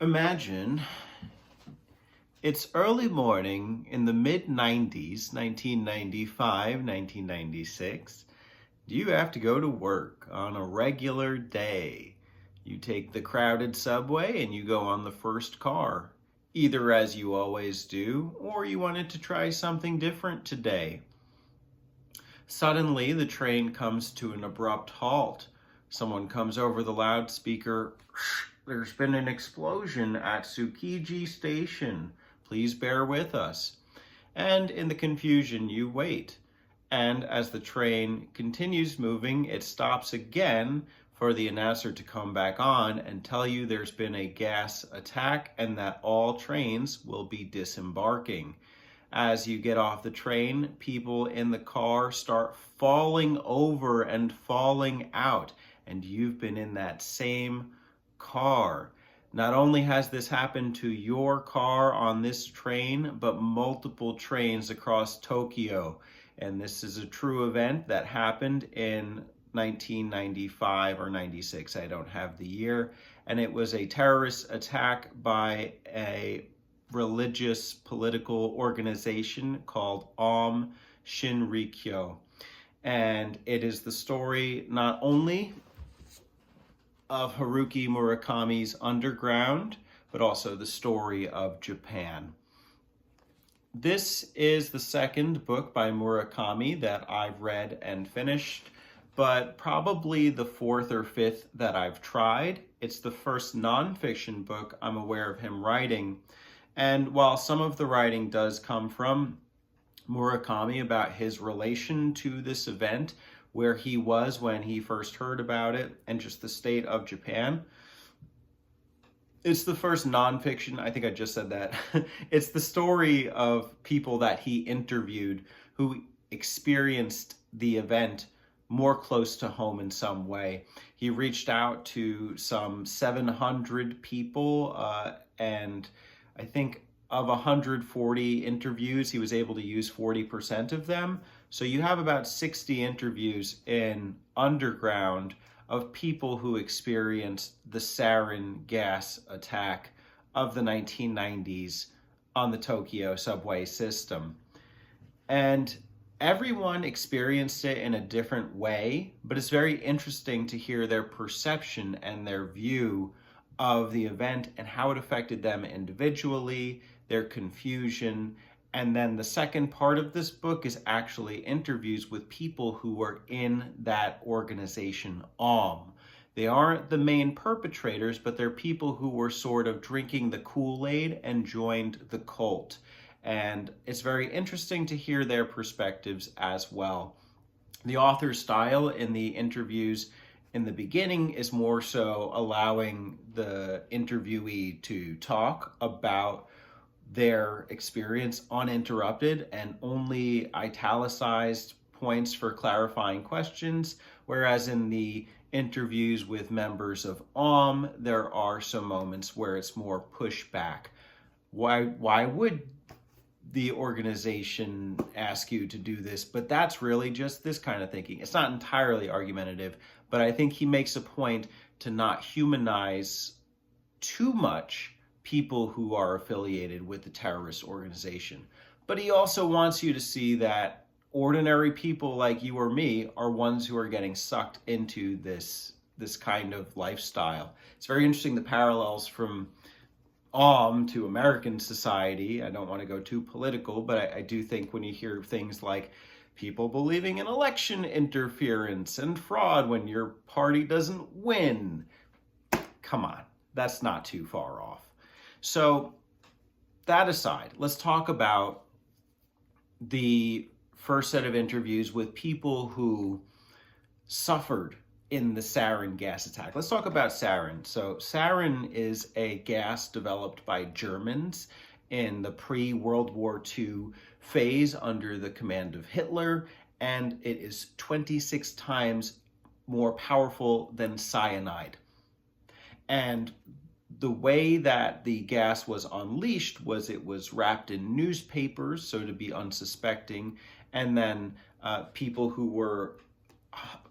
Imagine it's early morning in the mid-90s, 1995, 1996. You have to go to work on a regular day. You take the crowded subway and you go on the first car, either as you always do, or you wanted to try something different today. Suddenly, the train comes to an abrupt halt. Someone comes over the loudspeaker. There's been an explosion at Tsukiji Station. Please bear with us. And in the confusion, you wait. And as the train continues moving, it stops again for the announcer to come back on and tell you there's been a gas attack and that all trains will be disembarking. As you get off the train, people in the car start falling over and falling out, and you've been in that same car. Not only has this happened to your car on this train, but multiple trains across Tokyo. And this is a true event that happened in 1995 or 96. I don't have the year. And it was a terrorist attack by a religious political organization called Shinrikyo. And it is the story not only of Haruki Murakami's Underground, but also the story of Japan. This is the second book by Murakami that I've read and finished, but probably the fourth or fifth that I've tried. It's the first nonfiction book I'm aware of him writing. And while some of the writing does come from Murakami about his relation to this event, where he was when he first heard about it, and just the state of Japan, it's the first nonfiction, I think I just said that, it's the story of people that he interviewed who experienced the event more close to home in some way. He reached out to some 700 people, and I think of 140 interviews, he was able to use 40% of them. So you have about 60 interviews in Underground of people who experienced the sarin gas attack of the 1990s on the Tokyo subway system. And everyone experienced it in a different way, but it's very interesting to hear their perception and their view of the event and how it affected them individually, their confusion. And then the second part of this book is actually interviews with people who were in that organization, They aren't the main perpetrators, but they're people who were sort of drinking the Kool-Aid and joined the cult. And it's very interesting to hear their perspectives as well. The author's style in the interviews in the beginning is more so allowing the interviewee to talk about their experience uninterrupted and only italicized points for clarifying questions, whereas in the interviews with members of there are some moments where it's more pushback. Why would the organization ask you to do this? But that's really just this kind of thinking. It's not entirely argumentative, but I think he makes a point to not humanize too much people who are affiliated with the terrorist organization. But he also wants you to see that ordinary people like you or me are ones who are getting sucked into this kind of lifestyle. It's very interesting, the parallels from to American society. I don't want to go too political, but I do think when you hear things like people believing in election interference and fraud when your party doesn't win, come on, that's not too far off. So that aside, let's talk about the first set of interviews with people who suffered in the sarin gas attack. Let's talk about sarin. So sarin is a gas developed by Germans in the pre-World War II phase under the command of Hitler, and it is 26 times more powerful than cyanide. And the way that the gas was unleashed was it was wrapped in newspapers, so to be unsuspecting, and then people who were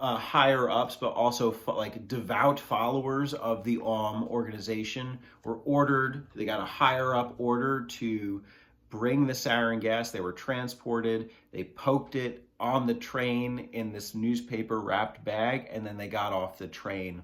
higher ups, but also like devout followers of the organization were ordered. They got a higher up order to bring the sarin gas. They were transported. They poked it on the train in this newspaper wrapped bag, and then they got off the train.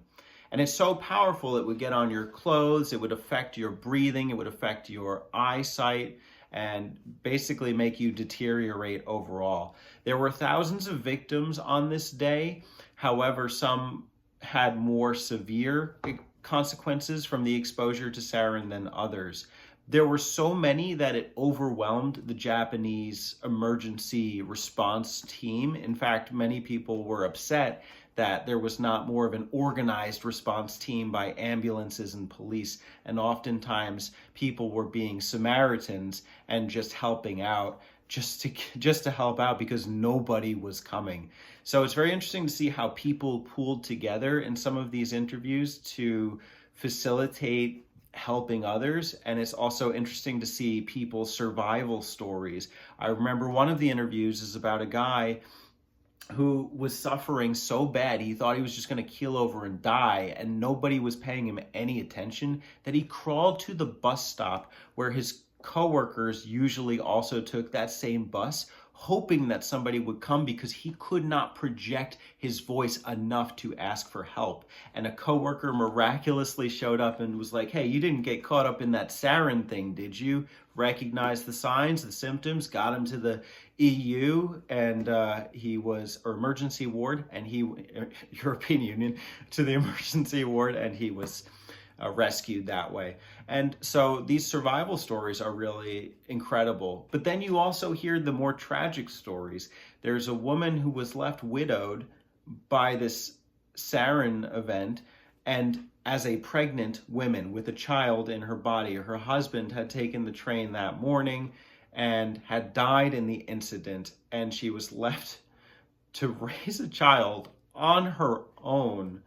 And it's so powerful, it would get on your clothes, it would affect your breathing, it would affect your eyesight, and basically make you deteriorate overall. There were thousands of victims on this day. However, some had more severe consequences from the exposure to sarin than others. There were so many that it overwhelmed the Japanese emergency response team. In fact, many people were upset that there was not more of an organized response team by ambulances and police. And oftentimes people were being Samaritans and just helping out, just to help out because nobody was coming. So it's very interesting to see how people pooled together in some of these interviews to facilitate helping others. And it's also interesting to see people's survival stories. I remember one of the interviews is about a guy who was suffering so bad he thought he was just going to keel over and die, and nobody was paying him any attention, that he crawled to the bus stop where his coworkers usually also took that same bus, hoping that somebody would come because he could not project his voice enough to ask for help. And a coworker miraculously showed up and was like, "Hey, you didn't get caught up in that sarin thing, did you? Recognized the signs, the symptoms, got him to the EU, and he was, or emergency ward, and European Union, to the emergency ward, and he was rescued that way." And so these survival stories are really incredible. But then you also hear the more tragic stories. There's a woman who was left widowed by this sarin event, and as a pregnant woman with a child in her body, her husband had taken the train that morning and had died in the incident, and she was left to raise a child on her own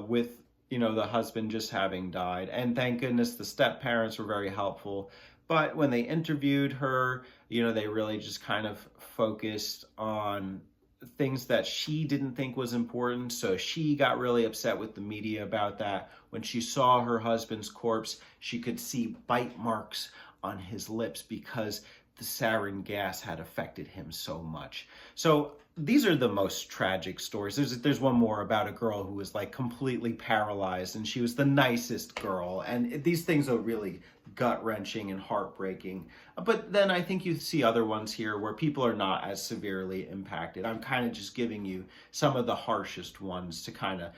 with the husband just having died. And thank goodness the step parents were very helpful. But when they interviewed her, they really just kind of focused on things that she didn't think was important. So she got really upset with the media about that. When she saw her husband's corpse, she could see bite marks on his lips because the sarin gas had affected him so much. So these are the most tragic stories. There's one more about a girl who was like completely paralyzed, and she was the nicest girl. And these things are really gut-wrenching and heartbreaking. But then I think you see other ones here where people are not as severely impacted. I'm kind of just giving you some of the harshest ones to kind of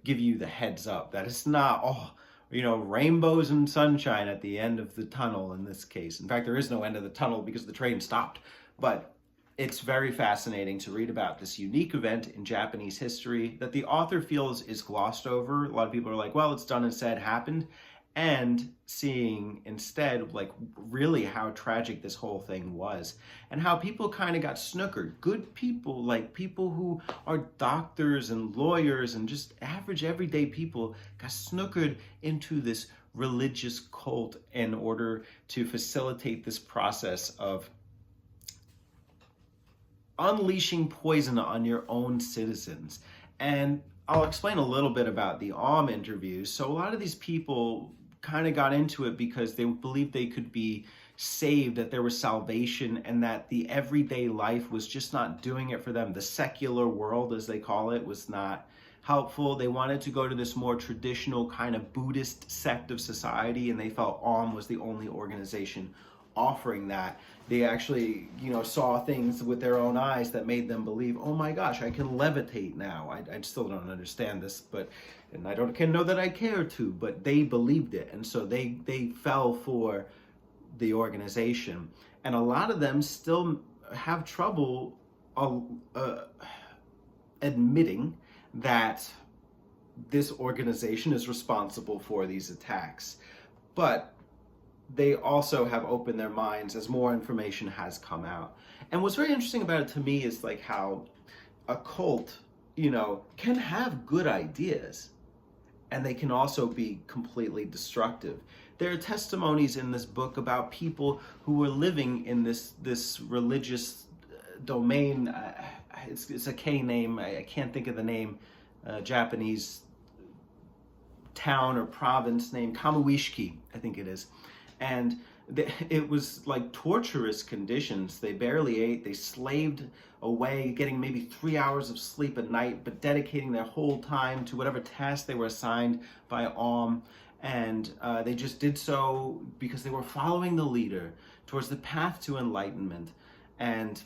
give you the heads up that it's not rainbows and sunshine at the end of the tunnel in this case. In fact, there is no end of the tunnel because the train stopped. But it's very fascinating to read about this unique event in Japanese history that the author feels is glossed over. A lot of people are like, well, it's done and said, happened. And seeing instead, like, really how tragic this whole thing was and how people kind of got snookered. Good people, like people who are doctors and lawyers and just average everyday people, got snookered into this religious cult in order to facilitate this process of unleashing poison on your own citizens. And I'll explain a little bit about the interviews. So a lot of these people kind of got into it because they believed they could be saved, that there was salvation, and that the everyday life was just not doing it for them. The secular world, as they call it, was not helpful. They wanted to go to this more traditional kind of Buddhist sect of society, and they felt was the only organization offering that. They actually, saw things with their own eyes that made them believe, oh my gosh, I can levitate now. I still don't understand this, and I don't know that I care to, but they believed it. And so they fell for the organization. And a lot of them still have trouble admitting that this organization is responsible for these attacks. But they also have opened their minds as more information has come out. And what's very interesting about it to me is like how a cult, can have good ideas, and they can also be completely destructive. There are testimonies in this book about people who were living in this religious domain. I it's a K name. I can't think of the name. Japanese town or province named Kamuishiki, I think it is. And it was like torturous conditions. They barely ate. They slaved away, getting maybe 3 hours of sleep a night, but dedicating their whole time to whatever task they were assigned by Aum. And they just did so because they were following the leader towards the path to enlightenment. And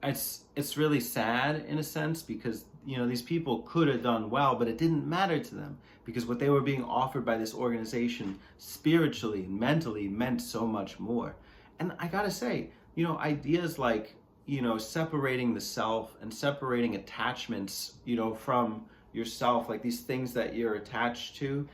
it's really sad in a sense, because these people could have done well, but it didn't matter to them, because what they were being offered by this organization spiritually and mentally meant so much more. And I gotta say, ideas like separating the self and separating attachments from yourself, like these things that you're attached to,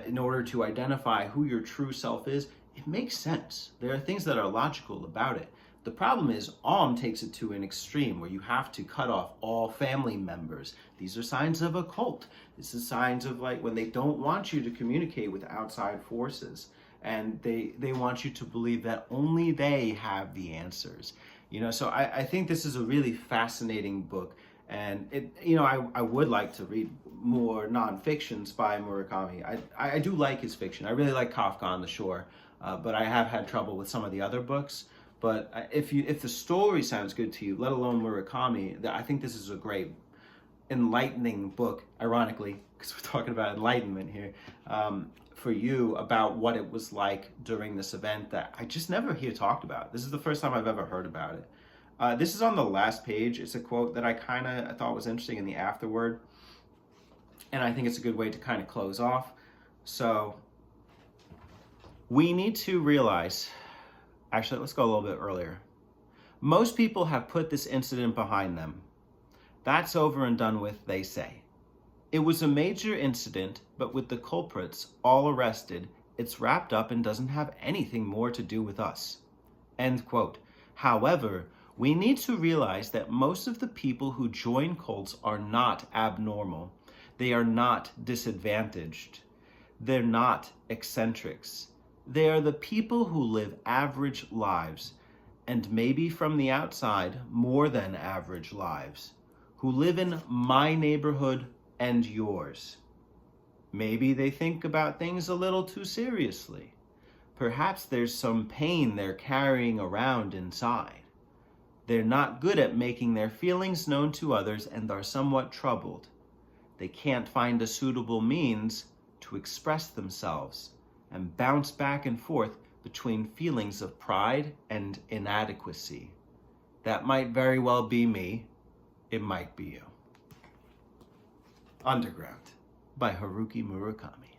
in order to identify who your true self is, it makes sense. There are things that are logical about it. The problem is Aum takes it to an extreme where you have to cut off all family members. These are signs of a cult. This is signs of like when they don't want you to communicate with outside forces, and they want you to believe that only they have the answers. So I think this is a really fascinating book, and I would like to read more nonfictions by Murakami. I do like his fiction. I really like Kafka on the Shore, but I have had trouble with some of the other books. But if the story sounds good to you, let alone Murakami, I think this is a great enlightening book, ironically, because we're talking about enlightenment here, for you, about what it was like during this event that I just never hear talked about. This is the first time I've ever heard about it. This is on the last page. It's a quote that I thought was interesting in the afterword, and I think it's a good way to kind of close off. So we need to realize, actually, let's go a little bit earlier. Most people have put this incident behind them. That's over and done with, they say. It was a major incident, but with the culprits all arrested, it's wrapped up and doesn't have anything more to do with us. End quote. However, we need to realize that most of the people who join cults are not abnormal. They are not disadvantaged. They're not eccentrics. They are the people who live average lives, and maybe from the outside, more than average lives, who live in my neighborhood and yours. Maybe they think about things a little too seriously. Perhaps there's some pain they're carrying around inside. They're not good at making their feelings known to others and are somewhat troubled. They can't find a suitable means to express themselves, and bounce back and forth between feelings of pride and inadequacy. That might very well be me. It might be you. Underground by Haruki Murakami.